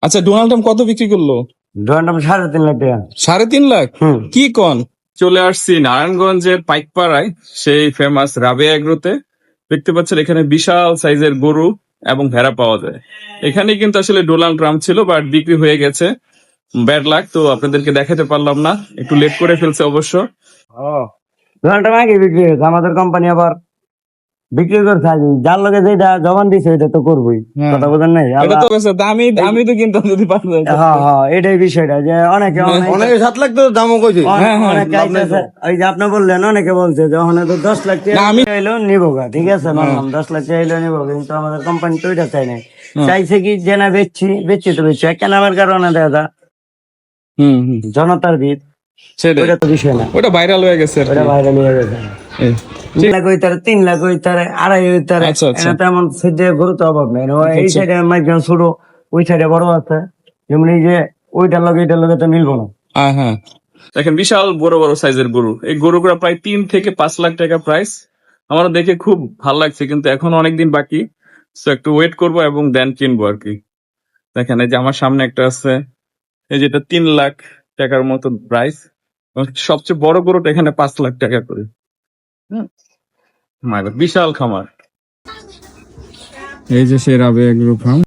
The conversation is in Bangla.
আচ্ছা, ডোনাল্ড ট্রাম্প কত বিক্রি করলো? ডোনাল্ড ট্রাম্প 3.5 লাখ টাকা। 3.5 লাখ? হুম। কি কন? চলে আসছি নারায়ণগঞ্জের পাইকপাড়ায়, সেই ফেমাস রাবেয়া এগ্রোতে। দেখতে পাচ্ছেন এখানে বিশাল সাইজের গরু এবং ভেড়া পাওয়া যায়। এখানে কিন্তু আসলে ডোনাল্ড ট্রাম্প ছিল, বাট বিক্রি হয়ে গেছে। ব্যাড লাক, তো আপনাদেরকে দেখাতে পারলাম না, একটু লেট করে ফেলছে অবশ্য। ডোনাল্ড ট্রাম্প আগে বিক্রি হয়েছে, আমাদের কোম্পানি আবার বিক্রি করছে আগে। যার লগে যেটা জবান দিছে ওইটা তো করবোই, হ্যাঁ। কথা বোঝেন নাই? এটা তো আমি তো কিনতাম যদি পারতাম। হ্যাঁ হ্যাঁ, এটাই বিষয়টা যে অনেকে অনেকে 7 লাখ তো দামও কইছে। অনেকে আইতাছে, ওই যে আপনি বললেন অনেকে বলছে যে ওখানে তো 10 লাখ টাকা চাইলেও নিবো গা, ঠিক আছে মানলাম 10 লাখ চাইলেও নিবো, কিন্তু আমাদের কোম্পানি তো ওইটা চাই নাই। চাইছে কি যে না বেচছি তো বেচছি, একটা নামের কারণে দেখা জনতার ভিড়, সেটাই, ওইটা তো বিষয় না, ওটা ভাইরাল হয়ে গেছে আর কি। ওইটা ভাইরাল হয়ে গেছে। এই, 2 লাখ হইতারে, 3 লাখ হইতারে, 2.5 হইতারে, আচ্ছা, আচ্ছা। এটা তেমন সেজে গুরুত্ব অভাব নেই। এই আচ্ছা। সাইডে মাইকজন ছোট, ওই সাইডে বড় আছে, যেমন এই যে ওইটার লগে এটার লগে তো মিলবো না। হ্যাঁ, দেখেন বিশাল বড় বড় সাইজের গরু। এই গরুগুলো প্রায় 3 থেকে 5 লাখ টাকা প্রাইস। আমার দেখে খুব ভালো লাগছে, কিন্তু এখন অনেকদিন বাকি, তো একটু ওয়েট করব এবং দেন কিনবো আর কি। দেখেন এই যে আমার সামনে একটা আছে, এই যেটা 3 লাখ টাকার মতো প্রাইস। সবচেয়ে বড় গরুটা এখানে 5 লাখ টাকা করে। বিশাল খামার। এই যে সেই রাবেয়া এগ্রো ফার্ম।